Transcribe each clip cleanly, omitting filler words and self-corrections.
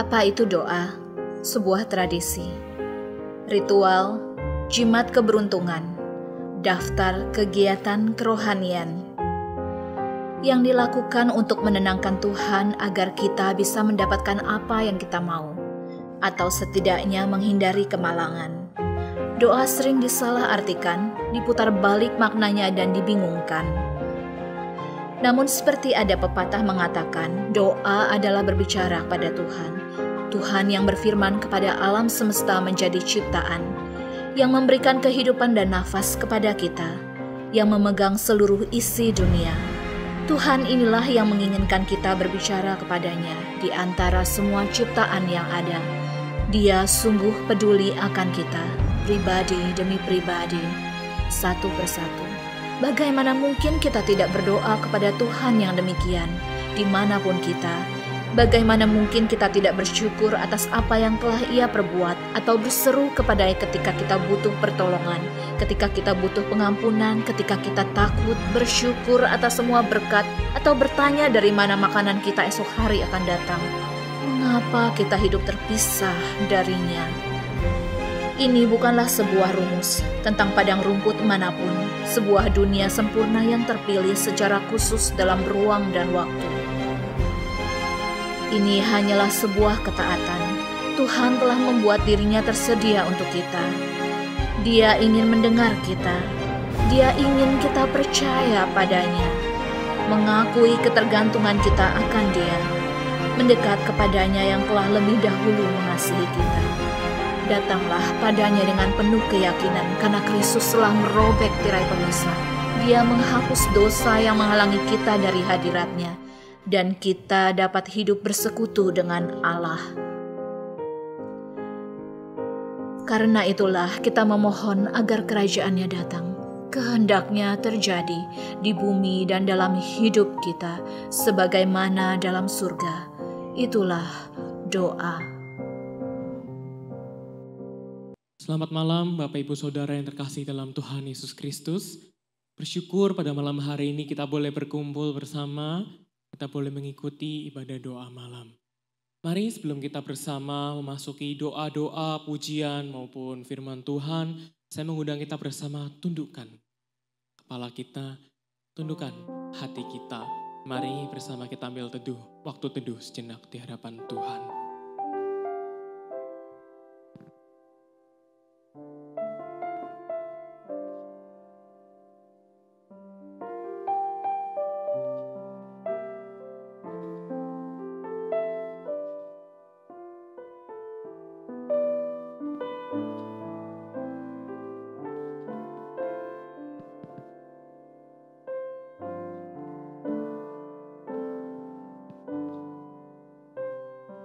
Apa itu doa? Sebuah tradisi, ritual, jimat keberuntungan, daftar kegiatan kerohanian yang dilakukan untuk menenangkan Tuhan agar kita bisa mendapatkan apa yang kita mau, atau setidaknya menghindari kemalangan. Doa sering disalahartikan, diputar balik maknanya dan dibingungkan. Namun seperti ada pepatah mengatakan, doa adalah berbicara pada Tuhan. Tuhan yang berfirman kepada alam semesta menjadi ciptaan, yang memberikan kehidupan dan nafas kepada kita, yang memegang seluruh isi dunia. Tuhan inilah yang menginginkan kita berbicara kepadanya di antara semua ciptaan yang ada. Dia sungguh peduli akan kita, pribadi demi pribadi, satu persatu. Bagaimana mungkin kita tidak berdoa kepada Tuhan yang demikian, dimanapun kita? Bagaimana mungkin kita tidak bersyukur atas apa yang telah Ia perbuat, atau berseru kepadanya ketika kita butuh pertolongan, ketika kita butuh pengampunan, ketika kita takut, bersyukur atas semua berkat, atau bertanya dari mana makanan kita esok hari akan datang? Mengapa kita hidup terpisah darinya? Ini bukanlah sebuah rumus tentang padang rumput manapun, sebuah dunia sempurna yang terpilih secara khusus dalam ruang dan waktu. Ini hanyalah sebuah ketaatan. Tuhan telah membuat dirinya tersedia untuk kita. Dia ingin mendengar kita. Dia ingin kita percaya padanya, mengakui ketergantungan kita akan Dia, mendekat kepadanya yang telah lebih dahulu mengasihi kita. Datanglah padanya dengan penuh keyakinan, karena Kristus telah merobek tirai pemisah. Dia menghapus dosa yang menghalangi kita dari hadirat-Nya, dan kita dapat hidup bersekutu dengan Allah. Karena itulah kita memohon agar kerajaan-Nya datang. Kehendak-Nya terjadi di bumi dan dalam hidup kita, sebagaimana dalam surga. Itulah doa. Selamat malam Bapak Ibu Saudara yang terkasih dalam Tuhan Yesus Kristus. Bersyukur pada malam hari ini kita boleh berkumpul bersama, kita boleh mengikuti ibadah doa malam. Mari sebelum kita bersama memasuki doa-doa, pujian maupun firman Tuhan, saya mengundang kita bersama tundukkan kepala kita, tundukkan hati kita. Mari bersama kita ambil teduh, waktu teduh sejenak di hadapan Tuhan.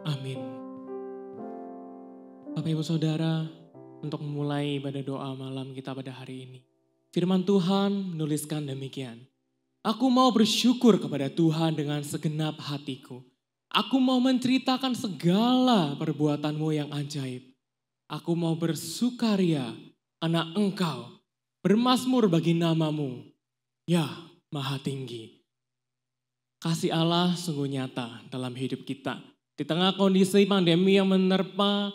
Amin. Bapak Ibu Saudara, untuk memulai ibadah doa malam kita pada hari ini, firman Tuhan menuliskan demikian. Aku mau bersyukur kepada Tuhan dengan segenap hatiku. Aku mau menceritakan segala perbuatan-Mu yang ajaib. Aku mau bersukaria karena Engkau bermazmur bagi nama-Mu, ya Maha Tinggi. Kasih Allah sungguh nyata dalam hidup kita. Di tengah kondisi pandemi yang menerpa,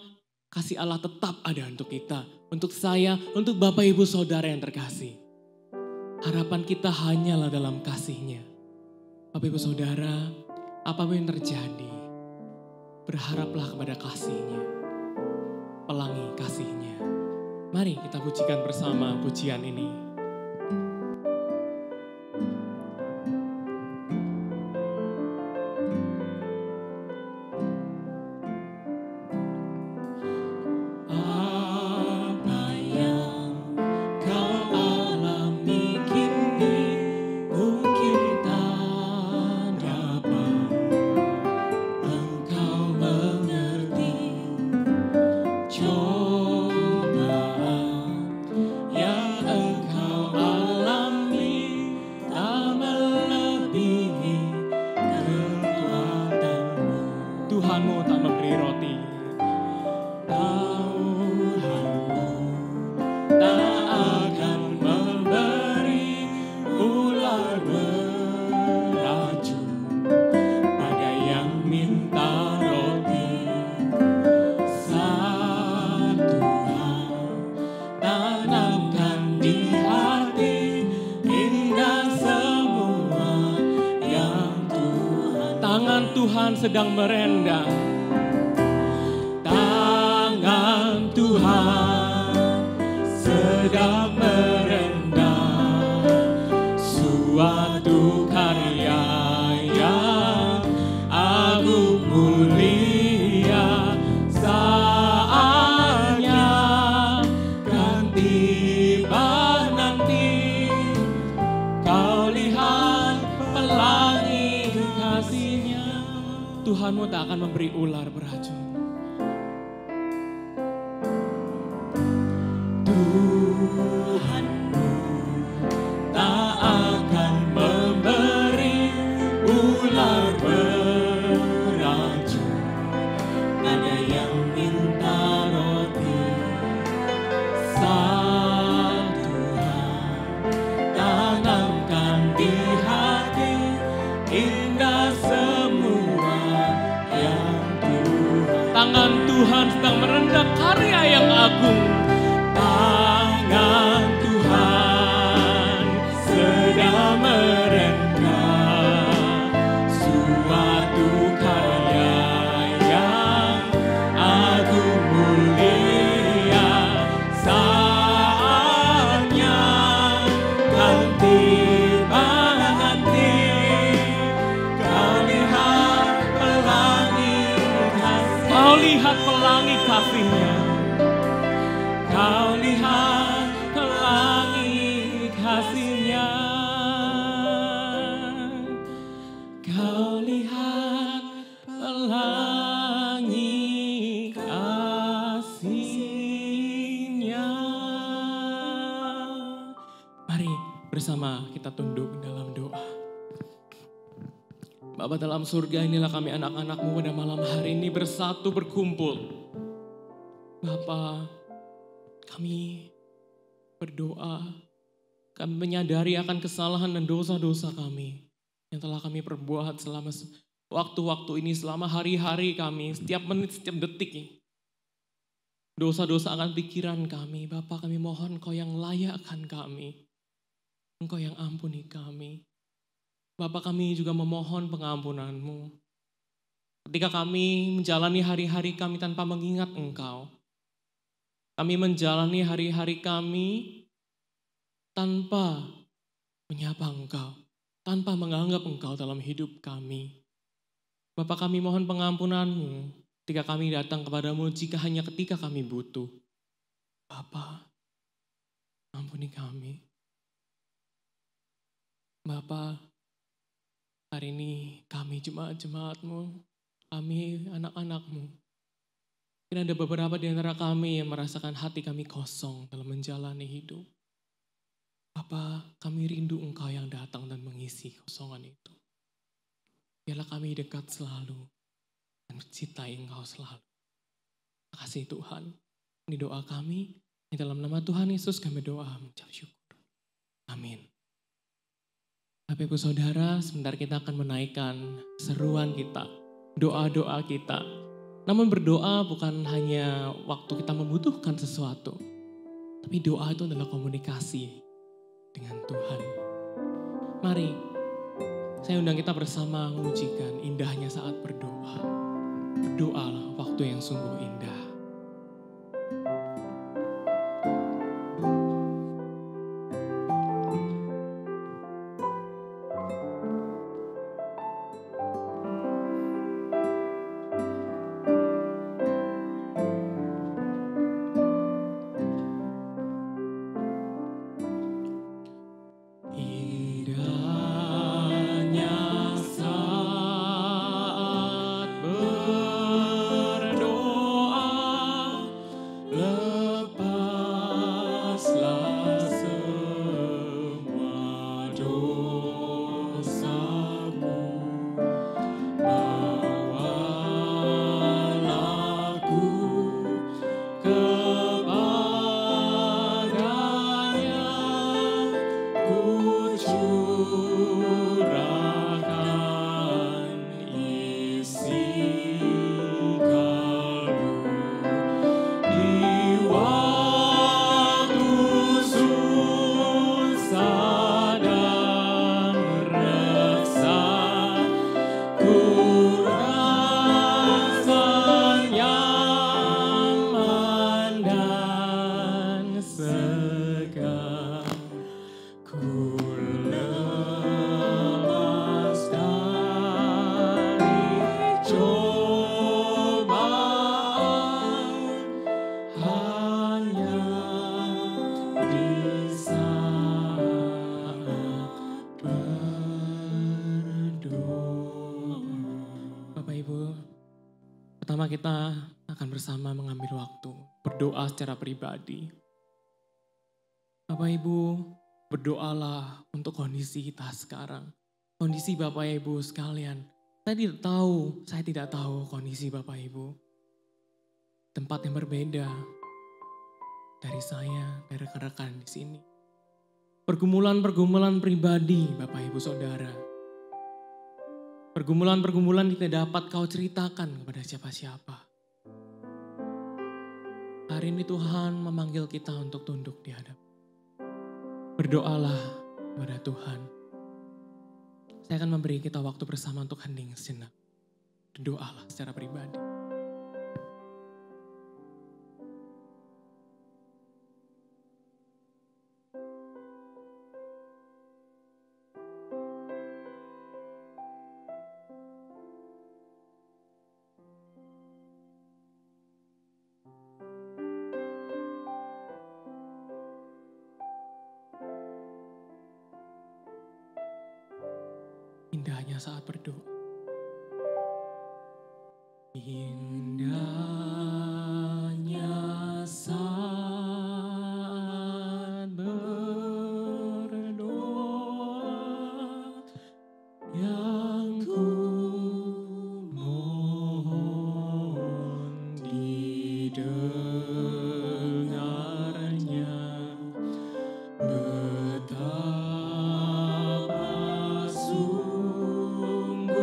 kasih Allah tetap ada untuk kita, untuk saya, untuk Bapak Ibu Saudara yang terkasih. Harapan kita hanyalah dalam kasih-Nya. Bapak Ibu Saudara, apapun yang terjadi, berharaplah kepada kasih-Nya. Pelangi kasih-Nya. Mari kita pujikan bersama pujian ini. Cobaan yang engkau sedang merendang. Tangan Tuhan sedang merendang suatu karya yang agung mulia. Saatnya kan tiba nanti, kau lihat pelangi kasih-Nya. Tuhanmu tak akan memberi ular beracun. Tuhanmu tak akan memberi ular beracun pada yang minta roti. Saat Tuhan tanamkan di hati, indah semua yang Tuhan. Tangan Tuhan sedang merendam karya yang agung. Tangan Tuhan sedang merendam suatu karya yang agung mulia. Saatnya kan tiba nanti, kau lihat pelangi kasih. Kau lihat pelangi kasih-Nya. Kau lihat pelangi kasih-Nya. Kau lihat pelangi kasih-Nya. Mari bersama kita tunduk dalam doa. Bapa dalam surga, inilah kami anak-anak-Mu pada malam hari ini bersatu berkumpul. Bapa, kami berdoa, kami menyadari akan kesalahan dan dosa-dosa kami yang telah kami perbuat selama waktu-waktu ini, selama hari-hari kami, setiap menit, setiap detik. Dosa-dosa akan pikiran kami. Bapa, kami mohon Engkau yang layakkan kami, Engkau yang ampuni kami. Bapa, kami juga memohon pengampunan-Mu. Ketika kami menjalani hari-hari kami tanpa mengingat Engkau, kami menjalani hari-hari kami tanpa menyapa Engkau, tanpa menganggap Engkau dalam hidup kami. Bapa, kami mohon pengampunan-Mu ketika kami datang kepadamu jika hanya ketika kami butuh. Bapa, ampuni kami. Bapa, hari ini kami jemaat-jemaat-Mu, kami anak-anak-Mu. Mungkin ada beberapa di antara kami yang merasakan hati kami kosong dalam menjalani hidup. Bapa, kami rindu Engkau yang datang dan mengisi kosongan itu. Biarlah kami dekat selalu dan mencintai Engkau selalu. Terima kasih Tuhan. Ini doa kami. Di dalam nama Tuhan Yesus kami doa mengucap syukur. Amin. Bapak Ibu Saudara, sebentar kita akan menaikkan seruan kita, doa-doa kita. Namun berdoa bukan hanya waktu kita membutuhkan sesuatu, tapi doa itu adalah komunikasi dengan Tuhan. Mari, saya undang kita bersama mengujikan indahnya saat berdoa. Berdoalah waktu yang sungguh indah. Berdoa pertama kita akan bersama mengambil waktu berdoa secara pribadi. Bapak Ibu, berdoalah untuk kondisi kita sekarang. Kondisi Bapak Ibu sekalian. Saya tidak tahu kondisi Bapak Ibu. Tempat yang berbeda dari saya, dari rekan-rekan di sini. Pergumulan-pergumulan pribadi Bapak Ibu Saudara. Pergumulan-pergumulan tidak dapat kau ceritakan kepada siapa-siapa. Hari ini Tuhan memanggil kita untuk tunduk di hadapan. Berdoalah kepada Tuhan. Saya akan memberi kita waktu bersama untuk hening sejenak. Berdoalah secara pribadi. Indahnya saat berdoa. Indahnya saat berdoa yang ku mohon didengarnya. Betapa sungguh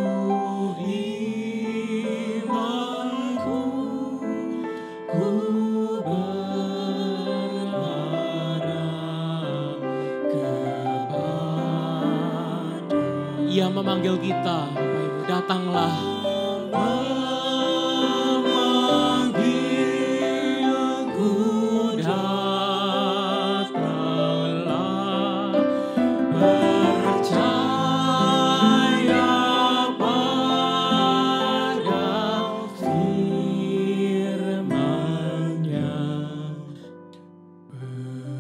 imanku, ku berharap kepada. Ia memanggil kita, Bapak Ibu, datanglah. Memanggilku, datanglah. Percaya pada firman-Nya.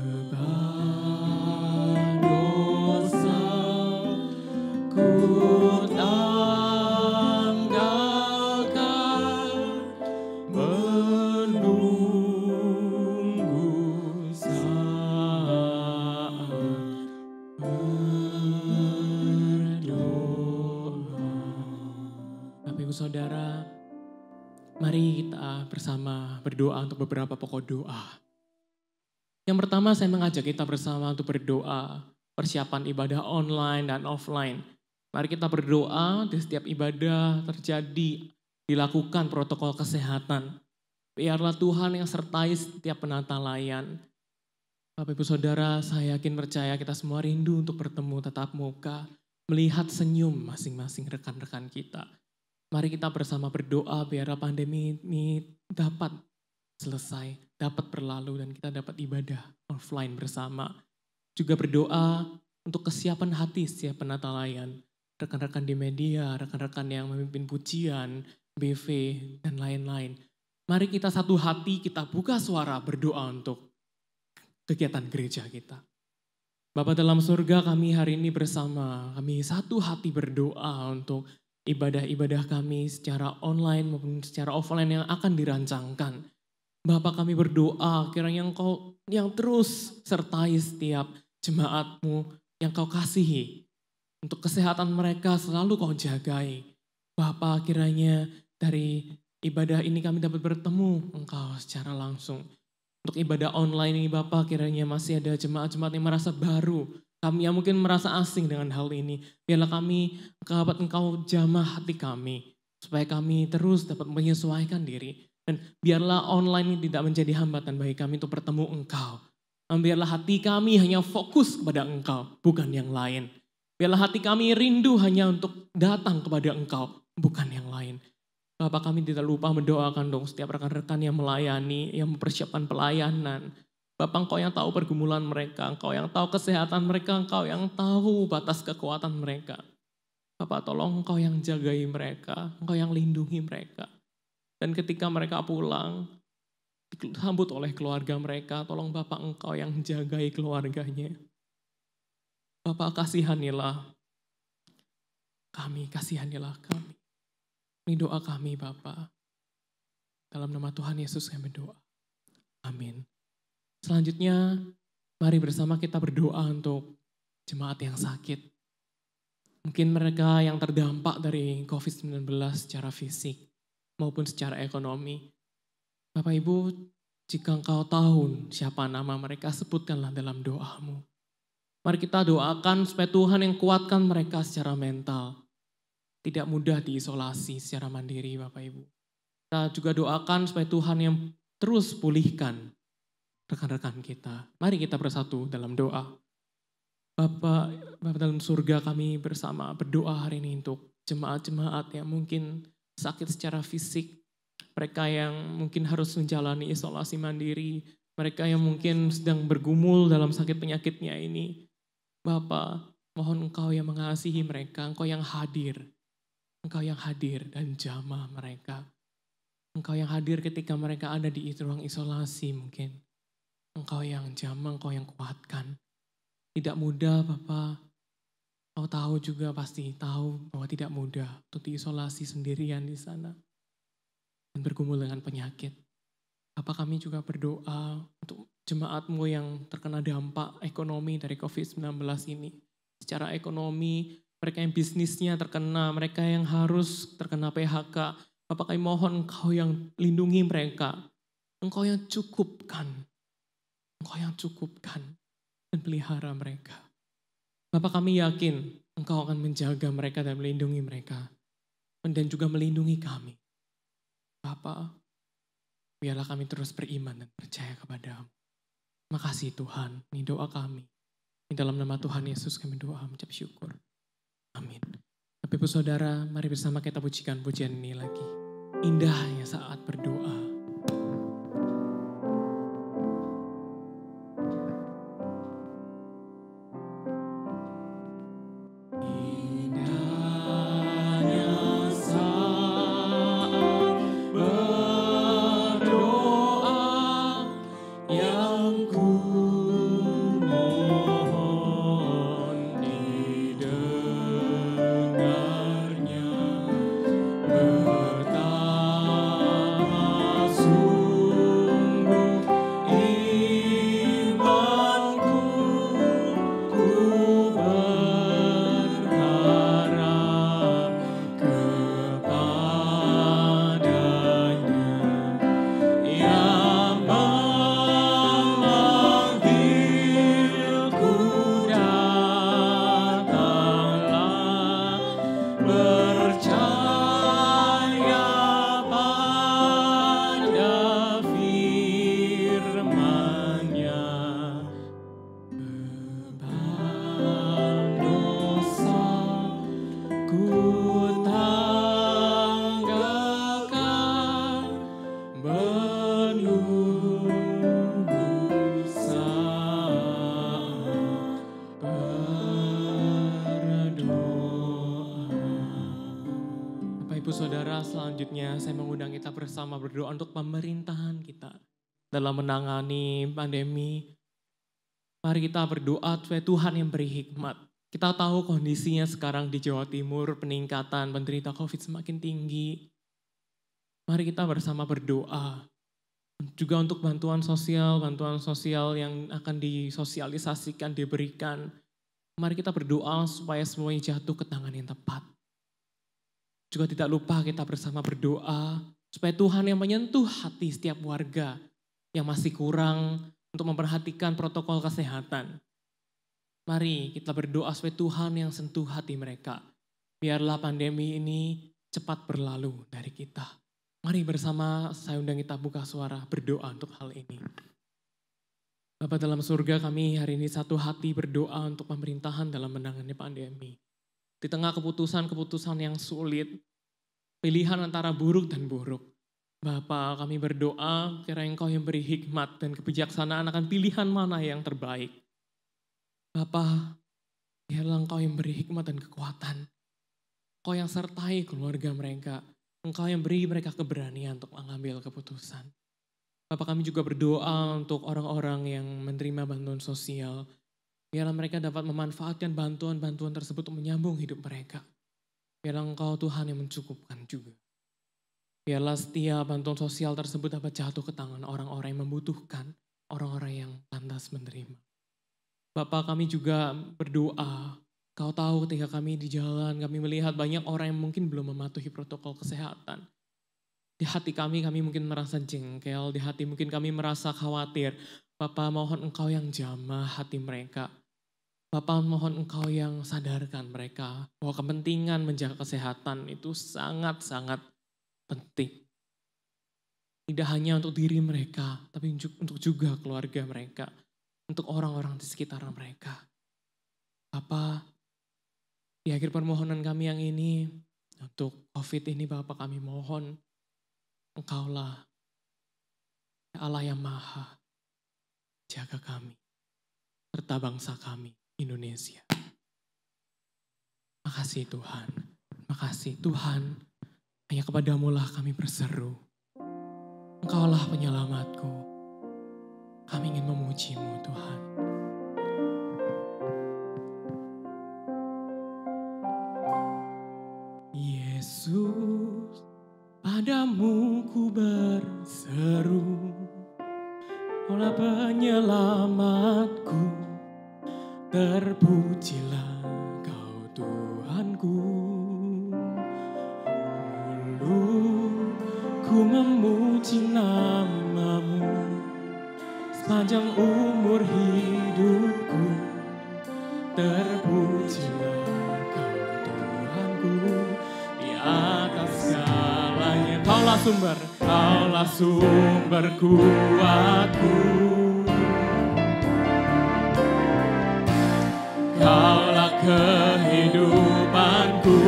Beban dosa ku tanggalkan, menunggu saat berdoa. Bapak Ibu Saudara, mari kita bersama berdoa untuk beberapa pokok doa. Yang pertama saya mengajak kita bersama untuk berdoa persiapan ibadah online dan offline. Mari kita berdoa di setiap ibadah dilakukan protokol kesehatan. Biarlah Tuhan yang sertai setiap penata layan. Bapak Ibu Saudara, saya yakin percaya kita semua rindu untuk bertemu tatap muka, melihat senyum masing-masing rekan-rekan kita. Mari kita bersama berdoa biarlah pandemi ini dapat selesai, dapat berlalu dan kita dapat ibadah offline bersama. Juga berdoa untuk kesiapan hati setiap penata layan. Rekan-rekan di media, rekan-rekan yang memimpin pujian, BV, dan lain-lain. Mari kita satu hati, kita buka suara berdoa untuk kegiatan gereja kita. Bapa dalam surga, kami hari ini bersama, kami satu hati berdoa untuk ibadah-ibadah kami secara online maupun secara offline yang akan dirancangkan. Bapa kami berdoa, kiranya Engkau yang terus sertai setiap jemaat-Mu yang Kau kasihi. Untuk kesehatan mereka selalu Kau jagai. Bapa kiranya dari ibadah ini kami dapat bertemu Engkau secara langsung. Untuk ibadah online ini Bapa kiranya masih ada jemaat-jemaat yang merasa baru. Kami yang mungkin merasa asing dengan hal ini. Biarlah kami dapat Engkau jamah hati kami. Supaya kami terus dapat menyesuaikan diri. Dan biarlah online ini tidak menjadi hambatan bagi kami untuk bertemu Engkau. Dan biarlah hati kami hanya fokus kepada Engkau, bukan yang lain. Biarlah hati kami rindu hanya untuk datang kepada Engkau, bukan yang lain. Bapak kami tidak lupa mendoakan dong setiap rekan-rekan yang melayani, yang mempersiapkan pelayanan. Bapak Engkau yang tahu pergumulan mereka, Engkau yang tahu kesehatan mereka, Engkau yang tahu batas kekuatan mereka. Bapak tolong Engkau yang jagai mereka, Engkau yang lindungi mereka. Dan ketika mereka pulang, disambut oleh keluarga mereka, tolong Bapak Engkau yang jagai keluarganya. Bapak kasihanilah kami, kasihanilah kami. Ini doa kami Bapak. Dalam nama Tuhan Yesus kami berdoa. Amin. Selanjutnya, mari bersama kita berdoa untuk jemaat yang sakit. Mungkin mereka yang terdampak dari COVID-19 secara fisik maupun secara ekonomi. Bapak Ibu, jika engkau tahu siapa nama mereka, sebutkanlah dalam doamu. Mari kita doakan supaya Tuhan yang kuatkan mereka secara mental. Tidak mudah diisolasi secara mandiri Bapak Ibu. Kita juga doakan supaya Tuhan yang terus pulihkan rekan-rekan kita. Mari kita bersatu dalam doa. Bapa dalam surga, kami bersama berdoa hari ini untuk jemaat-jemaat yang mungkin sakit secara fisik. Mereka yang mungkin harus menjalani isolasi mandiri. Mereka yang mungkin sedang bergumul dalam sakit penyakitnya ini. Bapa, mohon Engkau yang mengasihi mereka, Engkau yang hadir. Engkau yang hadir dan jamah mereka. Engkau yang hadir ketika mereka ada di ruang isolasi mungkin. Engkau yang jamah, Engkau yang kuatkan. Tidak mudah Bapak. Kau tahu juga, pasti tahu bahwa tidak mudah untuk diisolasi sendirian di sana. Dan bergumul dengan penyakit. Bapak, kami juga berdoa untuk jemaat-Mu yang terkena dampak ekonomi dari COVID-19 ini. Secara ekonomi, mereka yang bisnisnya terkena, mereka yang harus terkena PHK. Bapak, kami mohon Engkau yang lindungi mereka. Engkau yang cukupkan. Engkau yang cukupkan dan pelihara mereka. Bapak, kami yakin Engkau akan menjaga mereka dan melindungi mereka. Dan juga melindungi kami. Bapak, biarlah kami terus beriman dan percaya kepada-Mu. Terima kasih Tuhan, ini doa kami. Di dalam nama Tuhan Yesus kami doa, mengucap syukur. Amin. Bapak Ibu Saudara, mari bersama kita pujikan pujian ini lagi. Indahnya saat berdoa. Selanjutnya saya mengundang kita bersama berdoa untuk pemerintahan kita dalam menangani pandemi. Mari kita berdoa supaya Tuhan yang beri hikmat. Kita tahu kondisinya sekarang di Jawa Timur, peningkatan penderita COVID semakin tinggi. Mari kita bersama berdoa. Juga untuk bantuan sosial yang akan disosialisasikan, diberikan. Mari kita berdoa supaya semuanya jatuh ke tangan yang tepat. Juga tidak lupa kita bersama berdoa supaya Tuhan yang menyentuh hati setiap warga yang masih kurang untuk memperhatikan protokol kesehatan. Mari kita berdoa supaya Tuhan yang sentuh hati mereka. Biarlah pandemi ini cepat berlalu dari kita. Mari bersama saya undang kita buka suara berdoa untuk hal ini. Bapa dalam surga, kami hari ini satu hati berdoa untuk pemerintahan dalam menangani pandemi. Di tengah keputusan-keputusan yang sulit, pilihan antara buruk dan buruk. Bapa, kami berdoa kiranya Engkau yang beri hikmat dan kebijaksanaan akan pilihan mana yang terbaik. Bapa, biarlah Engkau yang beri hikmat dan kekuatan. Engkau yang sertai keluarga mereka. Engkau yang beri mereka keberanian untuk mengambil keputusan. Bapa, kami juga berdoa untuk orang-orang yang menerima bantuan sosial. Biarlah mereka dapat memanfaatkan bantuan-bantuan tersebut untuk menyambung hidup mereka. Biarlah Engkau Tuhan yang mencukupkan juga. Biarlah setiap bantuan sosial tersebut dapat jatuh ke tangan orang-orang yang membutuhkan, orang-orang yang pantas menerima. Bapak, kami juga berdoa, Kau tahu ketika kami di jalan, kami melihat banyak orang yang mungkin belum mematuhi protokol kesehatan. Di hati kami mungkin merasa jengkel, di hati mungkin kami merasa khawatir. Bapak, mohon Engkau yang jamah hati mereka. Bapak, mohon Engkau yang sadarkan mereka bahwa kepentingan menjaga kesehatan itu sangat-sangat penting. Tidak hanya untuk diri mereka, tapi untuk juga keluarga mereka, untuk orang-orang di sekitar mereka. Bapak, di akhir permohonan kami yang ini, untuk COVID ini Bapak, kami mohon Engkaulah Allah yang maha jaga kami, serta bangsa kami, Indonesia. Makasih Tuhan, makasih Tuhan, hanya kepadamu lah kami berseru. Engkaulah penyelamatku, kami ingin memuji-Mu Tuhan. Yesus, padamu ku berseru, Kaulah penyelamatku, terpujilah Kau Tuhanku. Mulutku memuji nama-Mu, sepanjang umur hidupku, terpujilah Kau Tuhanku. Di atas segalanya Kaulah sumber kuatku. Kaulah kehidupanku.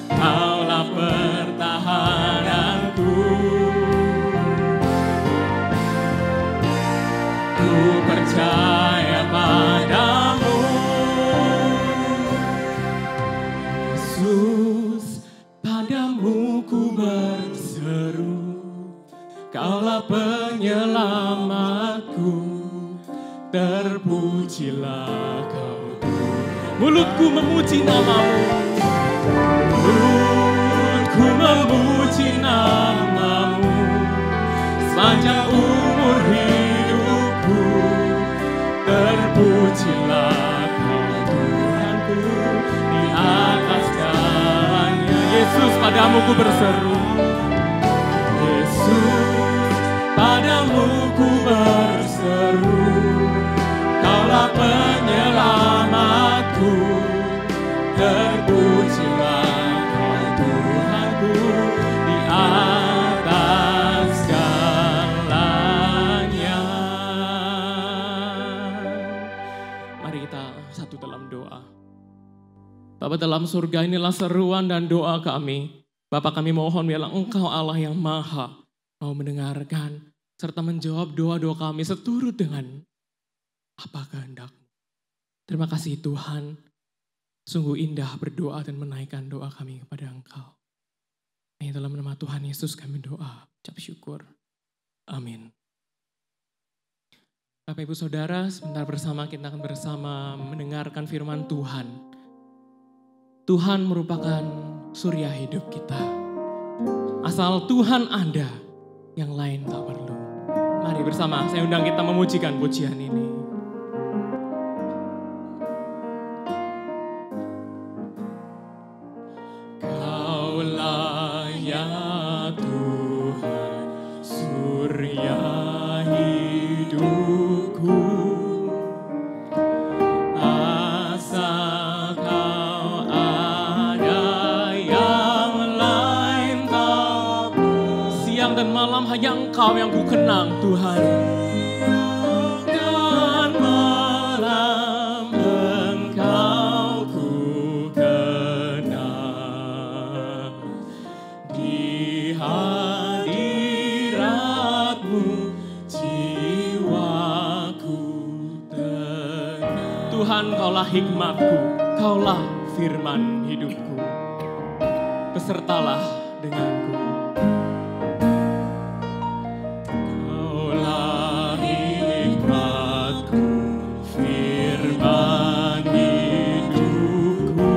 Kaulah pertahananku. Ku percaya padamu, Yesus, padamu ku berseru. Kaulah penyelamatku, terpujilah Kau Tuhan. Mulutku memuji nama-Mu, mulutku memuji nama-Mu, sepanjang umur hidupku, terpujilah Kau Tuhanku. Di atas segalanya Yesus, padamu ku berseru. Yesus, padamu ku berseru. Kaulah penyelamatku, terpujilah Kau Tuhanku. Di atas segalanya. Mari kita satu dalam doa. Bapa dalam surga, inilah seruan dan doa kami. Bapa, kami mohon biarlah Engkau Allah yang maha mau mendengarkan serta menjawab doa-doa kami seturut dengan apa kehendak-Mu. Terima kasih Tuhan, sungguh indah berdoa dan menaikkan doa kami kepada Engkau. Hanya dalam nama Tuhan Yesus kami doa, ucap syukur. Amin. Bapak Ibu Saudara, sebentar bersama kita akan bersama mendengarkan firman Tuhan. Tuhan merupakan surya hidup kita. Asal Tuhan ada, yang lain tak perlu. Mari bersama saya undang kita memujikan pujian ini. Kaulah ya Tuhan, surya hidupku. Asal Kau ada, yang lain tak perlu. Siang dan malam hanya Engkau yang ku kenang Tuhan. Dan malam Engkau ku kenang. Di hadirat-Mu jiwaku tenang. Tuhan, Kaulah hikmat-Ku, Kaulah firman hidupku. Besertalah denganku. Kaulah hikmat-Ku, firman hidupku.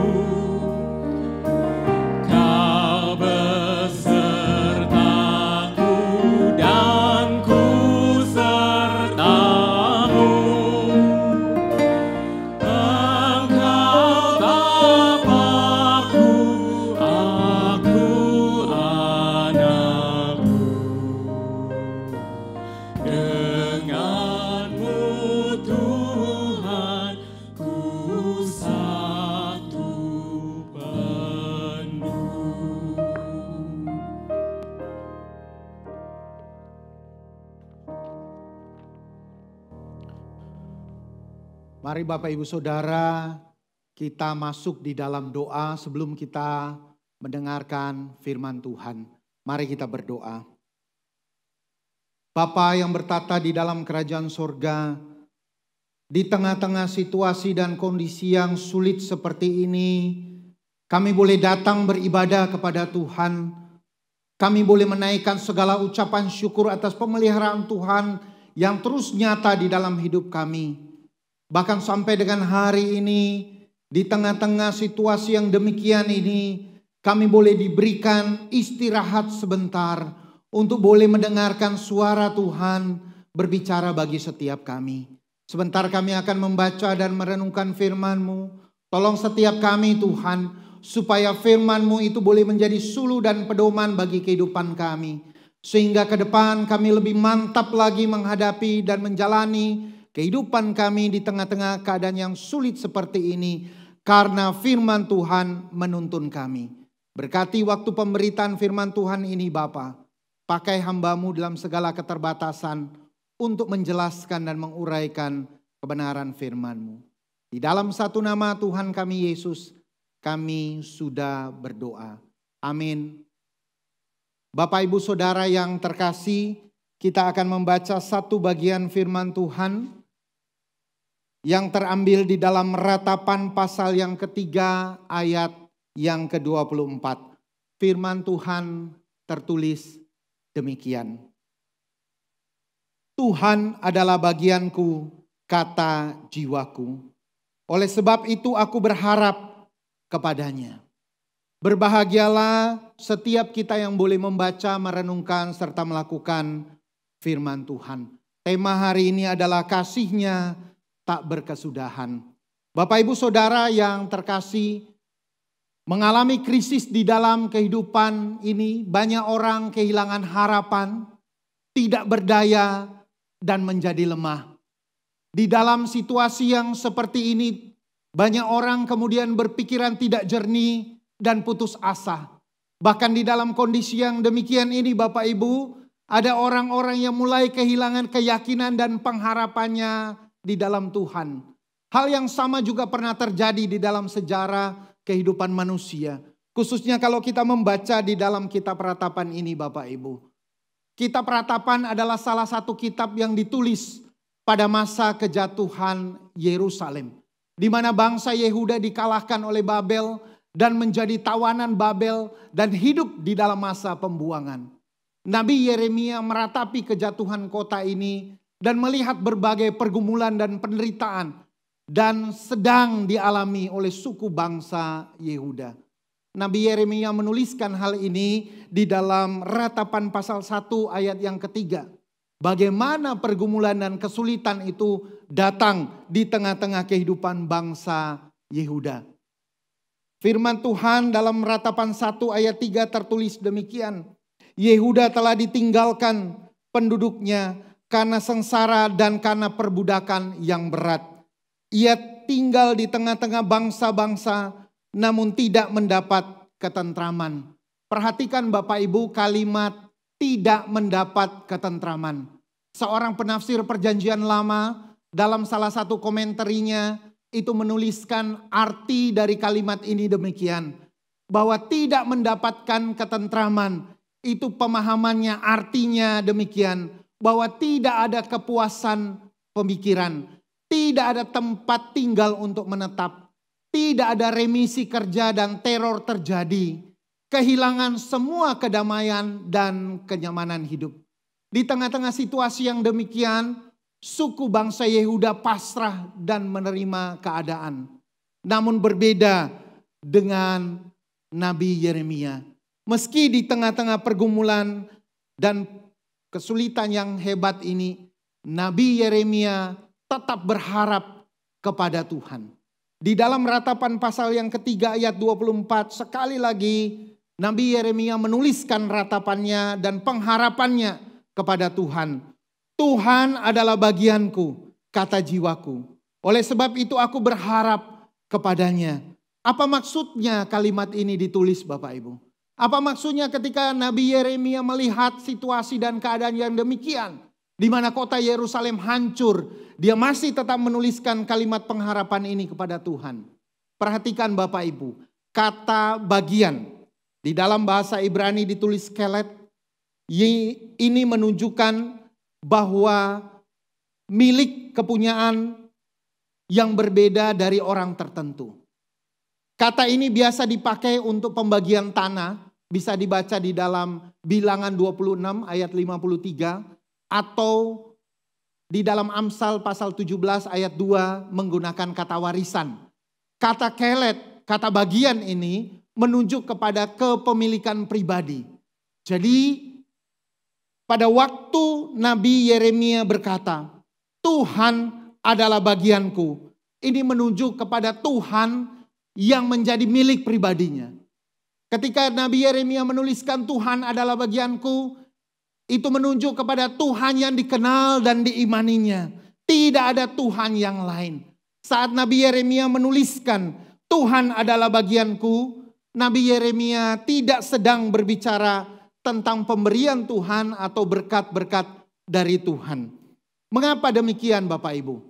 Mari Bapak Ibu Saudara, kita masuk di dalam doa sebelum kita mendengarkan firman Tuhan. Mari kita berdoa. Bapa yang bertata di dalam kerajaan sorga, di tengah-tengah situasi dan kondisi yang sulit seperti ini, kami boleh datang beribadah kepada Tuhan. Kami boleh menaikkan segala ucapan syukur atas pemeliharaan Tuhan yang terus nyata di dalam hidup kami. Bahkan sampai dengan hari ini, di tengah-tengah situasi yang demikian ini, kami boleh diberikan istirahat sebentar untuk boleh mendengarkan suara Tuhan berbicara bagi setiap kami. Sebentar kami akan membaca dan merenungkan firman-Mu. Tolong setiap kami Tuhan, supaya firman-Mu itu boleh menjadi suluh dan pedoman bagi kehidupan kami. Sehingga ke depan kami lebih mantap lagi menghadapi dan menjalani kehidupan kami di tengah-tengah keadaan yang sulit seperti ini. Karena firman Tuhan menuntun kami. Berkati waktu pemberitaan firman Tuhan ini Bapa. Pakai hamba-Mu dalam segala keterbatasan untuk menjelaskan dan menguraikan kebenaran firman-Mu. Di dalam satu nama Tuhan kami Yesus, kami sudah berdoa. Amin. Bapak Ibu Saudara yang terkasih, kita akan membaca satu bagian firman Tuhan yang terambil di dalam Ratapan pasal yang ketiga ayat yang ke-24. Firman Tuhan tertulis demikian. Tuhan adalah bagianku, kata jiwaku. Oleh sebab itu aku berharap kepadanya. Berbahagialah setiap kita yang boleh membaca, merenungkan, serta melakukan firman Tuhan. Tema hari ini adalah kasih-Nya tak berkesudahan. Bapak Ibu Saudara yang terkasih, mengalami krisis di dalam kehidupan ini, banyak orang kehilangan harapan, tidak berdaya, dan menjadi lemah. Di dalam situasi yang seperti ini, banyak orang kemudian berpikiran tidak jernih dan putus asa. Bahkan di dalam kondisi yang demikian ini Bapak Ibu, ada orang-orang yang mulai kehilangan keyakinan dan pengharapannya di dalam Tuhan. Hal yang sama juga pernah terjadi di dalam sejarah kehidupan manusia. Khususnya kalau kita membaca di dalam kitab Ratapan ini Bapak Ibu. Kitab Ratapan adalah salah satu kitab yang ditulis pada masa kejatuhan Yerusalem. Di mana bangsa Yehuda dikalahkan oleh Babel dan menjadi tawanan Babel dan hidup di dalam masa pembuangan. Nabi Yeremia meratapi kejatuhan kota ini dan melihat berbagai pergumulan dan penderitaan dan sedang dialami oleh suku bangsa Yehuda. Nabi Yeremia menuliskan hal ini di dalam Ratapan pasal 1 ayat yang ketiga. Bagaimana pergumulan dan kesulitan itu datang di tengah-tengah kehidupan bangsa Yehuda. Firman Tuhan dalam Ratapan 1 ayat 3 tertulis demikian. Yehuda telah ditinggalkan penduduknya karena sengsara dan karena perbudakan yang berat. Ia tinggal di tengah-tengah bangsa-bangsa namun tidak mendapat ketentraman. Perhatikan Bapak Ibu kalimat tidak mendapat ketentraman. Seorang penafsir Perjanjian Lama dalam salah satu komentarnya itu menuliskan arti dari kalimat ini demikian. Bahwa tidak mendapatkan ketentraman itu pemahamannya artinya demikian. Bahwa tidak ada kepuasan pemikiran. Tidak ada tempat tinggal untuk menetap. Tidak ada remisi kerja dan teror terjadi. Kehilangan semua kedamaian dan kenyamanan hidup. Di tengah-tengah situasi yang demikian, suku bangsa Yehuda pasrah dan menerima keadaan. Namun berbeda dengan Nabi Yeremia. Meski di tengah-tengah pergumulan dan kesulitan yang hebat ini, Nabi Yeremia tetap berharap kepada Tuhan. Di dalam Ratapan pasal yang ketiga ayat 24 sekali lagi Nabi Yeremia menuliskan ratapannya dan pengharapannya kepada Tuhan. Tuhan adalah bagianku, kata jiwaku. Oleh sebab itu aku berharap kepadanya. Apa maksudnya kalimat ini ditulis Bapak Ibu? Apa maksudnya ketika Nabi Yeremia melihat situasi dan keadaan yang demikian? di mana kota Yerusalem hancur, dia masih tetap menuliskan kalimat pengharapan ini kepada Tuhan. Perhatikan Bapak Ibu, kata bagian di dalam bahasa Ibrani ditulis kelet, ini menunjukkan bahwa milik kepunyaan yang berbeda dari orang tertentu. Kata ini biasa dipakai untuk pembagian tanah, bisa dibaca di dalam Bilangan 26 ayat 53 atau di dalam Amsal pasal 17 ayat 2 menggunakan kata warisan. Kata kelet, kata bagian ini menunjuk kepada kepemilikan pribadi. Jadi pada waktu Nabi Yeremia berkata, Tuhan adalah bagianku. Ini menunjuk kepada Tuhan yang menjadi milik pribadinya. Ketika Nabi Yeremia menuliskan Tuhan adalah bagianku, itu menunjuk kepada Tuhan yang dikenal dan diimaninya. Tidak ada Tuhan yang lain. Saat Nabi Yeremia menuliskan Tuhan adalah bagianku, Nabi Yeremia tidak sedang berbicara tentang pemberian Tuhan atau berkat-berkat dari Tuhan. Mengapa demikian Bapak Ibu?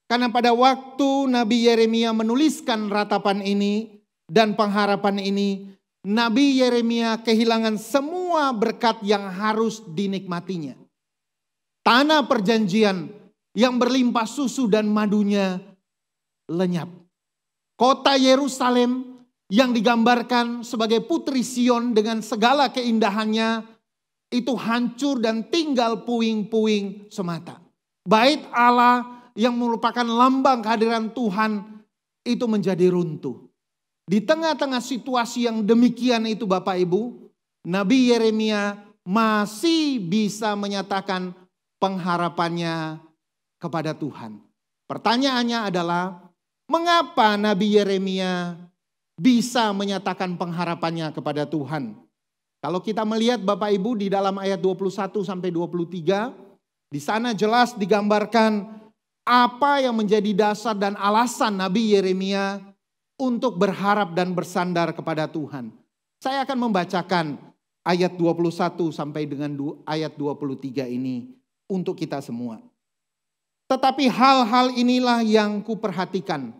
Karena pada waktu Nabi Yeremia menuliskan ratapan ini dan pengharapan ini, Nabi Yeremia kehilangan semua berkat yang harus dinikmatinya. Tanah perjanjian yang berlimpah susu dan madunya lenyap. Kota Yerusalem yang digambarkan sebagai putri Sion dengan segala keindahannya itu hancur dan tinggal puing-puing semata. Bait Allah yang merupakan lambang kehadiran Tuhan itu menjadi runtuh. Di tengah-tengah situasi yang demikian itu Bapak Ibu, Nabi Yeremia masih bisa menyatakan pengharapannya kepada Tuhan. Pertanyaannya adalah, mengapa Nabi Yeremia bisa menyatakan pengharapannya kepada Tuhan? Kalau kita melihat Bapak Ibu di dalam ayat 21 sampai 23, di sana jelas digambarkan apa yang menjadi dasar dan alasan Nabi Yeremia untuk berharap dan bersandar kepada Tuhan. Saya akan membacakan ayat 21 sampai dengan ayat 23 ini untuk kita semua. Tetapi hal-hal inilah yang kuperhatikan.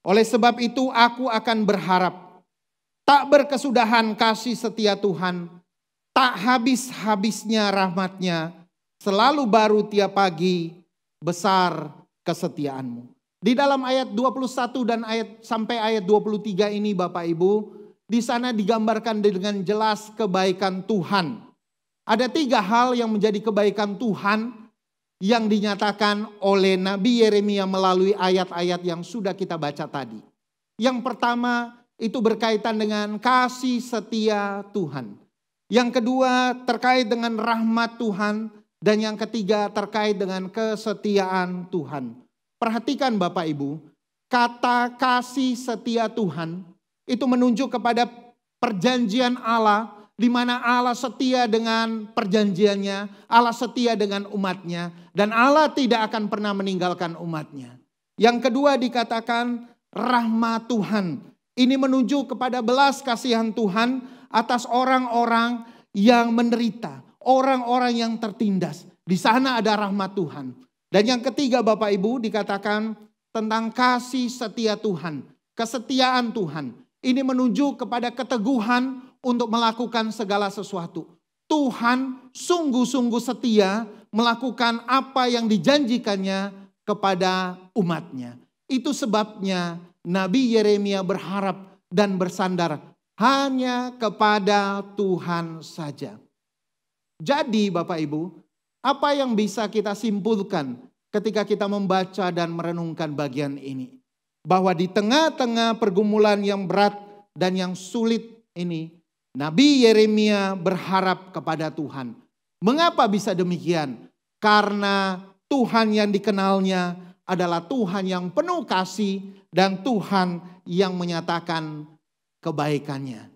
Oleh sebab itu aku akan berharap. Tak berkesudahan kasih setia Tuhan. Tak habis-habisnya rahmatnya. Selalu baru tiap pagi, besar kesetiaanmu. Di dalam ayat 21 dan sampai ayat 23 ini Bapak Ibu, di sana digambarkan dengan jelas kebaikan Tuhan. Ada 3 hal yang menjadi kebaikan Tuhan yang dinyatakan oleh Nabi Yeremia melalui ayat-ayat yang sudah kita baca tadi. Yang pertama itu berkaitan dengan kasih setia Tuhan. Yang kedua terkait dengan rahmat Tuhan. Dan yang ketiga terkait dengan kesetiaan Tuhan. Perhatikan Bapak Ibu, kata kasih setia Tuhan itu menunjuk kepada perjanjian Allah, di mana Allah setia dengan perjanjiannya, Allah setia dengan umatnya, dan Allah tidak akan pernah meninggalkan umatnya. Yang kedua dikatakan rahmat Tuhan. Ini menunjuk kepada belas kasihan Tuhan atas orang-orang yang menderita, orang-orang yang tertindas. Di sana ada rahmat Tuhan. Dan yang ketiga Bapak Ibu dikatakan tentang kasih setia Tuhan, kesetiaan Tuhan. Ini menunjuk kepada keteguhan untuk melakukan segala sesuatu. Tuhan sungguh-sungguh setia melakukan apa yang dijanjikannya kepada umatnya. Itu sebabnya Nabi Yeremia berharap dan bersandar hanya kepada Tuhan saja. Jadi Bapak Ibu, apa yang bisa kita simpulkan ketika kita membaca dan merenungkan bagian ini? Bahwa di tengah-tengah pergumulan yang berat dan yang sulit ini, Nabi Yeremia berharap kepada Tuhan. Mengapa bisa demikian? Karena Tuhan yang dikenalnya adalah Tuhan yang penuh kasih dan Tuhan yang menyatakan kebaikannya.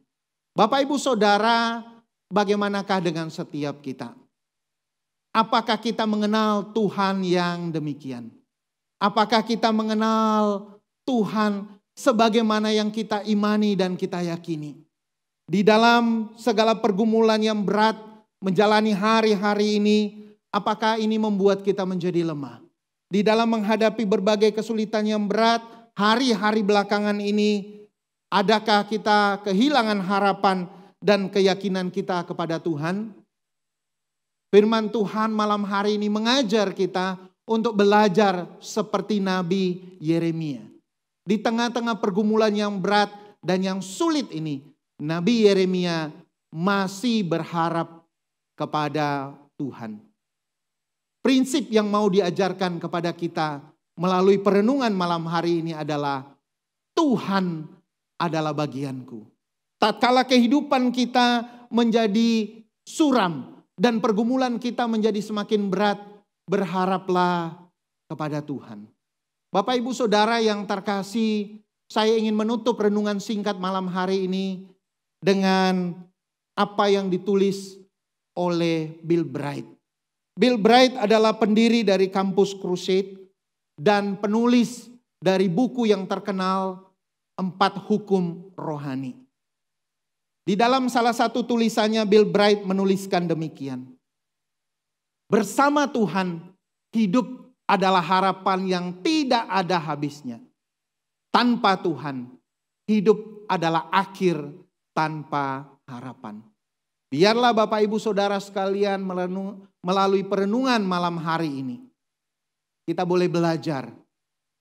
Bapak Ibu Saudara, bagaimanakah dengan setiap kita? Apakah kita mengenal Tuhan yang demikian? Apakah kita mengenal Tuhan sebagaimana yang kita imani dan kita yakini? Di dalam segala pergumulan yang berat menjalani hari-hari ini, apakah ini membuat kita menjadi lemah? Di dalam menghadapi berbagai kesulitan yang berat, hari-hari belakangan ini, adakah kita kehilangan harapan dan keyakinan kita kepada Tuhan? Firman Tuhan malam hari ini mengajar kita untuk belajar seperti Nabi Yeremia. Di tengah-tengah pergumulan yang berat dan yang sulit ini, Nabi Yeremia masih berharap kepada Tuhan. Prinsip yang mau diajarkan kepada kita melalui perenungan malam hari ini adalah Tuhan adalah bagianku. Tatkala kehidupan kita menjadi suram dan pergumulan kita menjadi semakin berat, berharaplah kepada Tuhan. Bapak Ibu Saudara yang terkasih, saya ingin menutup renungan singkat malam hari ini dengan apa yang ditulis oleh Bill Bright. Bill Bright adalah pendiri dari kampus Crusade dan penulis dari buku yang terkenal 4 Hukum Rohani. Di dalam salah satu tulisannya Bill Bright menuliskan demikian. Bersama Tuhan, hidup adalah harapan yang tidak ada habisnya. Tanpa Tuhan, hidup adalah akhir tanpa harapan. Biarlah Bapak Ibu Saudara sekalian melalui perenungan malam hari ini, kita boleh belajar,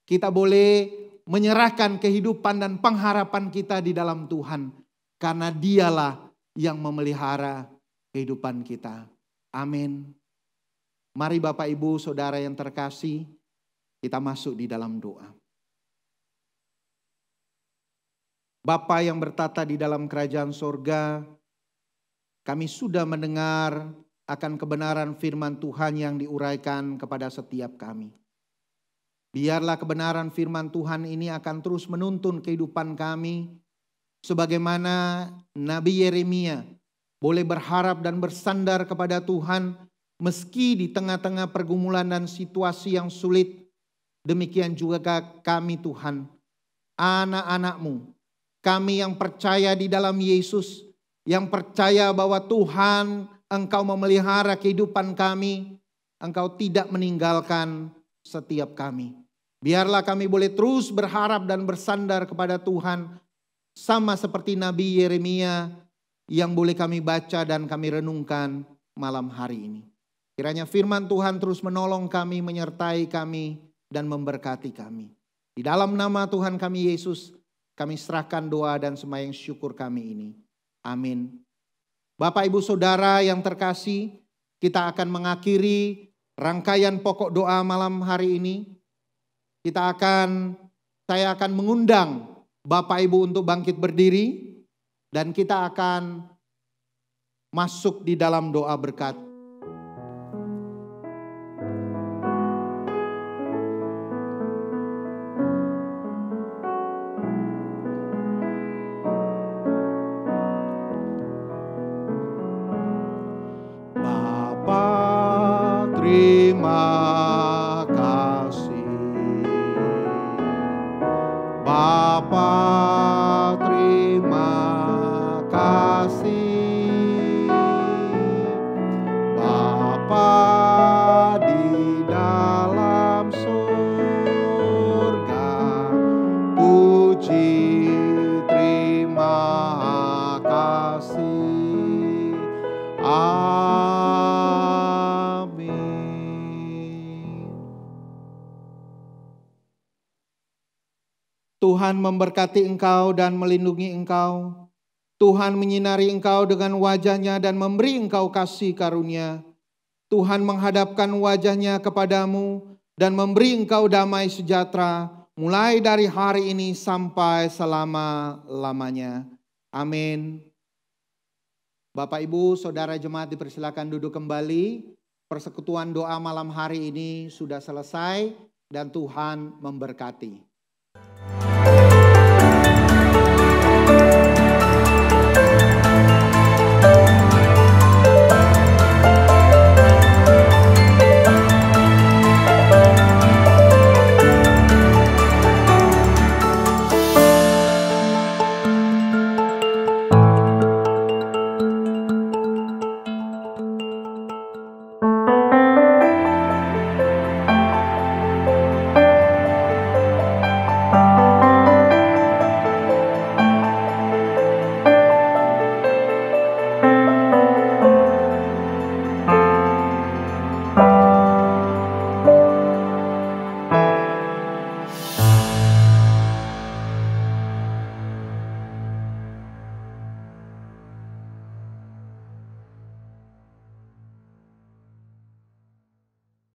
kita boleh menyerahkan kehidupan dan pengharapan kita di dalam Tuhan. Karena Dialah yang memelihara kehidupan kita. Amin. Mari Bapak Ibu Saudara yang terkasih, kita masuk di dalam doa. Bapa yang bertata di dalam kerajaan sorga, kami sudah mendengar akan kebenaran firman Tuhan yang diuraikan kepada setiap kami. Biarlah kebenaran firman Tuhan ini akan terus menuntun kehidupan kami, sebagaimana Nabi Yeremia boleh berharap dan bersandar kepada Tuhan meski di tengah-tengah pergumulan dan situasi yang sulit. Demikian juga kami Tuhan, anak-anak-Mu, kami yang percaya di dalam Yesus, yang percaya bahwa Tuhan Engkau memelihara kehidupan kami, Engkau tidak meninggalkan setiap kami. Biarlah kami boleh terus berharap dan bersandar kepada Tuhan, sama seperti Nabi Yeremia yang boleh kami baca dan kami renungkan malam hari ini. Kiranya firman Tuhan terus menolong kami, menyertai kami, dan memberkati kami. Di dalam nama Tuhan kami Yesus, kami serahkan doa dan sembahyang syukur kami ini. Amin. Bapak Ibu Saudara yang terkasih, kita akan mengakhiri rangkaian pokok doa malam hari ini. Saya akan mengundang Bapak Ibu untuk bangkit berdiri dan kita akan masuk di dalam doa berkat. Bapa, terima kasih. Bapa, terima kasih. Bapa di dalam surga, puji terima kasih. Amin. Tuhan memberkati engkau dan melindungi engkau. Tuhan menyinari engkau dengan wajah-Nya dan memberi engkau kasih karunia. Tuhan menghadapkan wajah-Nya kepadamu dan memberi engkau damai sejahtera mulai dari hari ini sampai selama-lamanya. Amin. Bapak Ibu Saudara jemaat dipersilakan duduk kembali. Persekutuan doa malam hari ini sudah selesai dan Tuhan memberkati.